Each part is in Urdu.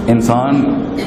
انسان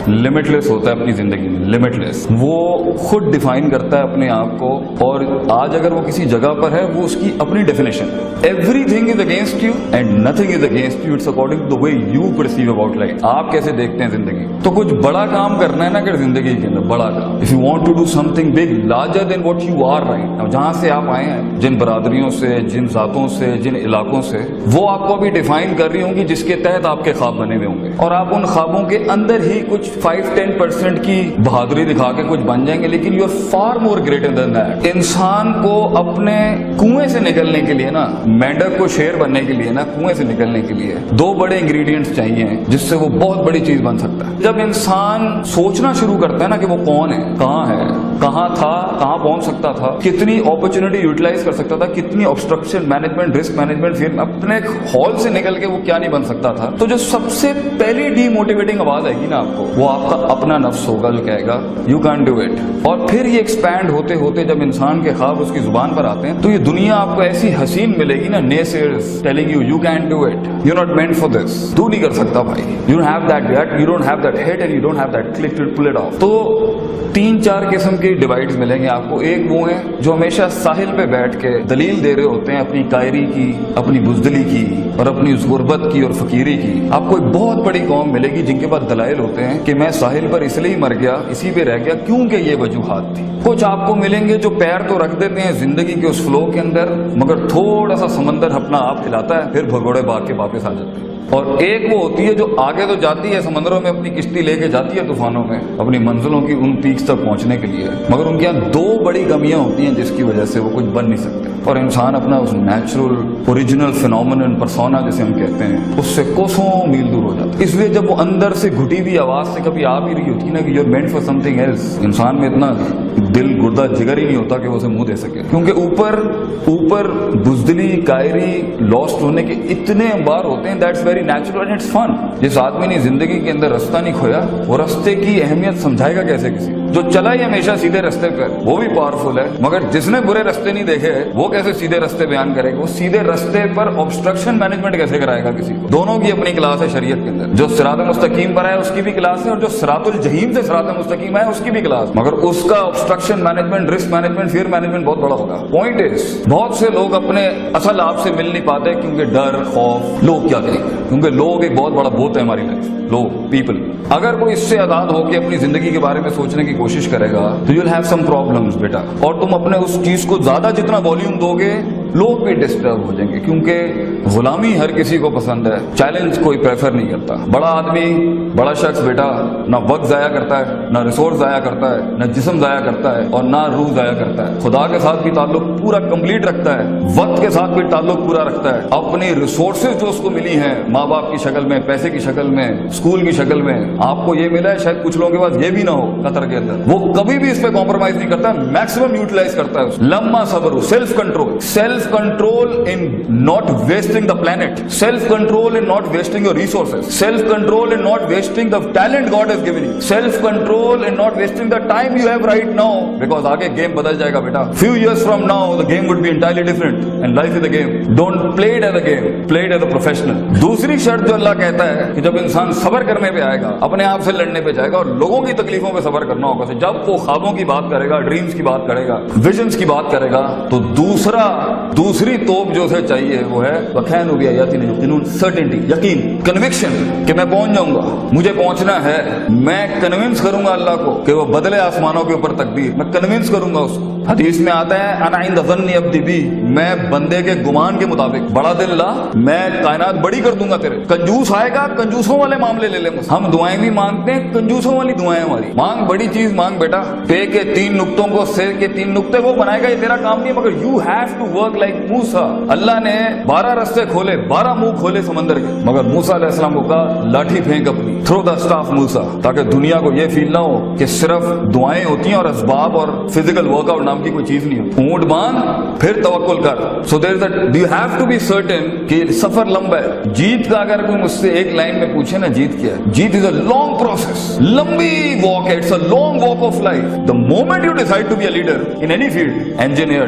لمٹلیس ہوتا ہے اپنی زندگی میں, لمٹلیس. وہ خود ڈیفائن کرتا ہے اپنے آپ کو, اور آج اگر وہ کسی جگہ پر ہے وہ اس کی اپنی definition. Everything is against you and nothing is against you, it's according to the way you perceive about life. آپ کیسے دیکھتے ہیں زندگی. تو کچھ بڑا کام کرنا ہے نا کہ زندگی کے اندر بڑا کام. If you want to do something big larger than what you are right, جہاں سے آپ آئے ہیں, جن برادریوں سے, جن ذاتوں سے, جن علاقوں سے, وہ آپ کو بھی ڈیفائن کر رہی ہوں گی, جس کے تحت آپ کے خواب بنے ہوئے ہوں گے. اور آپ ان خوابوں کے اندر ہی کچھ 5-10% کی بہادری دکھا کے کچھ بن جائیں گے, لیکن you are far more greater than that. انسان کو اپنے کنویں سے نکلنے کے لیے نا, مینڈک کو شیر بننے کے لیے نا, کنویں سے نکلنے کے لیے 2 بڑے انگریڈینٹس چاہیے جس سے وہ بہت بڑی چیز بن سکتا ہے. جب انسان سوچنا شروع کرتا ہے نا کہ وہ کون ہے, کہاں ہے, کہاں تھا, کہاں پہنچ سکتا تھا, کتنی اپرچونٹی یوٹیلائز کر سکتا تھا, کتنی آبسٹرکشن مینجمنٹ, رسک مینجمنٹ, پھر اپنے ہال سے نکل کے وہ کیا نہیں بن سکتا تھا. تو جو سب سے پہلی ڈی موٹیویٹنگ آواز آئے گی نا آپ کو, وہ آپ کا اپنا نفس ہوگا جو کہے گا یو کین ڈو اٹ. اور پھر یہ ایکسپینڈ ہوتے ہوتے جب انسان کے خواب اس کی زبان پر آتے ہیں تو یہ دنیا آپ کو ایسی حسین ملے گی نا, naysayers telling you you can do it, you not meant for this, تو نہیں کر سکتا بھائی, you don't have that gut, you don't have that hat and you don't have that click to pull it off. تو 3-4 قسم کے ڈیوائڈز ملیں گے آپ کو. ایک وہ ہیں جو ہمیشہ ساحل پہ بیٹھ کے دلیل دے رہے ہوتے ہیں اپنی قائری کی, اپنی بزدلی کی, اور اپنی اس غربت کی اور فقیری کی. آپ کو ایک بہت بڑی قوم ملے گی جن کے پاس دلائل ہوتے ہیں کہ میں ساحل پر اس لیے مر گیا, اسی پہ رہ گیا کیونکہ یہ وجوہات تھی. کچھ آپ کو ملیں گے جو پیر تو رکھ دیتے ہیں زندگی کے اس فلو کے اندر, مگر تھوڑا سا سمندر اپنا آپ ہلاتا ہے, پھر بھگوڑے بھاگ کے واپس آ جاتے ہیں. اور ایک وہ ہوتی ہے جو آگے تو جاتی ہے سمندروں میں, اپنی کشتی لے کے جاتی ہے طوفانوں میں اپنی منزلوں کی ان پیکس تک پہنچنے کے لیے, مگر ان کے یہاں 2 بڑی کمیاں ہوتی ہیں جس کی وجہ سے وہ کچھ بن نہیں سکتے. اور انسان اپنا اس نیچرل اوریجنل فینومینن پرسونا جسے ہم کہتے ہیں, اس سے کوسوں میل دور ہو جاتا ہے. اس لیے جب وہ اندر سے گھٹی ہوئی آواز سے کبھی آ بھی رہی ہوتی ہے نا کہ you are meant for something else, انسان میں اتنا دل گردہ جگر ہی نہیں ہوتا کہ وہ اسے منہ دے سکے, کیونکہ اوپر بزدلی, قائری, لاسٹ ہونے کے اتنے انبار ہوتے ہیں. That's very natural and it's fun. جس آدمی نے زندگی کے اندر رستہ نہیں کھویا, وہ رستے کی اہمیت سمجھائے گا کیسے کسی. جو چلا ہی ہمیشہ سیدھے رستے پر وہ بھی پاورفل ہے, مگر جس نے برے رستے نہیں دیکھے وہ کیسے سیدھے رستے بیان کرے گا. وہ سیدھے رستے پر آبسٹرکشن مینجمنٹ کیسے کرائے گا کسی کو. دونوں کی اپنی کلاس ہے شریعت کے اندر. جو صراط مستقیم پر ہے اس کی بھی کلاس ہے, اور جو صراط الجحیم سے صراط مستقیم ہے اس کی بھی کلاس, مگر اس کا obstruction management, risk management, fear management بہت بڑا ہوگا. پوائنٹ از بہت سے لوگ اپنے اصل آپ سے مل نہیں پاتے کیونکہ ڈر, خوف, لوگ کیا کہیں گے, کیونکہ لوگ ایک بہت بڑا بوت ہے ہماری لائف. لوگ, پیپل. اگر کوئی اس سے آزاد ہو کے اپنی زندگی کے بارے میں سوچنے کی کوشش کرے گا تو you will have some problems بیٹا. اور تم اپنے اس چیز کو زیادہ جتنا والیوم دو گے لوگ بھی ڈسٹرب ہو جائیں گے, کیونکہ غلامی ہر کسی کو پسند ہے, چیلنج کوئی پریفر نہیں کرتا. بڑا آدمی, بڑا شخص بیٹا نہ وقت ضائع کرتا ہے, نہ ریسورس ضائع کرتا ہے, نہ جسم ضائع کرتا ہے, اور نہ روح ضائع کرتا ہے. خدا کے ساتھ بھی تعلق پورا کمپلیٹ رکھتا ہے, وقت کے ساتھ بھی تعلق پورا رکھتا ہے. اپنی ریسورسز جو اس کو ملی ہیں ماں باپ کی شکل میں, پیسے کی شکل میں, اسکول کی شکل میں, آپ کو یہ ملا ہے, شاید کچھ لوگوں کے پاس یہ بھی نہ ہو قطر کے اندر, وہ کبھی بھی اس پہ کمپرومائز نہیں کرتا, میکسیمم یوٹیلائز کرتا ہے. لمحہ صبر, self control, self control in not wasting the planet, self control in not wasting your resources, self control in not wasting the talent God has given you, self control in not wasting the time you have right now, because aage game badal jayega beta. Few years from now the game would be entirely different, and life is a game. Don't play it as a game, play it as a professional. دوسری شرط جو اللہ کہتا ہے کہ جب انسان صبر کرنے پہ آئے گا, اپنے آپ سے لڑنے پہ جائے گا, اور لوگوں کی تکلیفوں پہ صبر کرنا ہوگا, جب وہ خوابوں کی بات کرے گا, ڈریمز کی بات کرے گا, ویژنز کی بات کرے گا, تو دوسری توپ جو اسے چاہیے وہ ہے وَكَانُوا بِآيَاتِنَا يُوقِنُونَ, سرٹنٹی, یقین, کنوکشن کہ میں پہنچ جاؤں گا, مجھے پہنچنا ہے. میں کنونس کروں گا اللہ کو کہ وہ بدلے آسمانوں کے اوپر تقدیر, میں کنونس کروں گا اس کو. حدیث میں آتا ہے انا عند ظن عبدی بی, میں بندے کے گمان کے مطابق بڑا دل لا, میں کائنات بڑی کر دوں گا تیرے. کنجوس آئے گا, کنجوسوں والے معاملے لے لیں. ہم دعائیں بھی مانگتے ہیں, کنجوسوں والی دعائیں ہماری. مانگ بڑی چیز مانگ بیٹا, پے کے 3 نقطوں کو سے کے 3 نقطے وہ بنائے گا, یہ تیرا کام نہیں, مگر you have to work like Musa. اللہ نے 12 رستے کھولے, 12 منہ کھولے سمندر کے, مگر موسیٰ علیہ السلام کو کہا لاٹھی پھینک اپنی, تھرو دا اسٹاف موسیٰ, تاکہ دنیا کو یہ فیل نہ ہو کہ صرف دعائیں ہوتی ہیں اور اسباب اور فزیکل ورک آؤٹ نام کی کوئی چیز نہیں ہوتی. اونٹ باندھ پھر توکل کر. So there is a you have to be certain کہ سفر لمبا ہے. جیت کا اگر کوئی مجھ سے ایک لائن میں پوچھے نا جیت کیا ہے, جیت از اے لانگ پروسیس, لمبی واک ہے, it's a long walk of life. The moment you decide to be a leader in any field, engineer,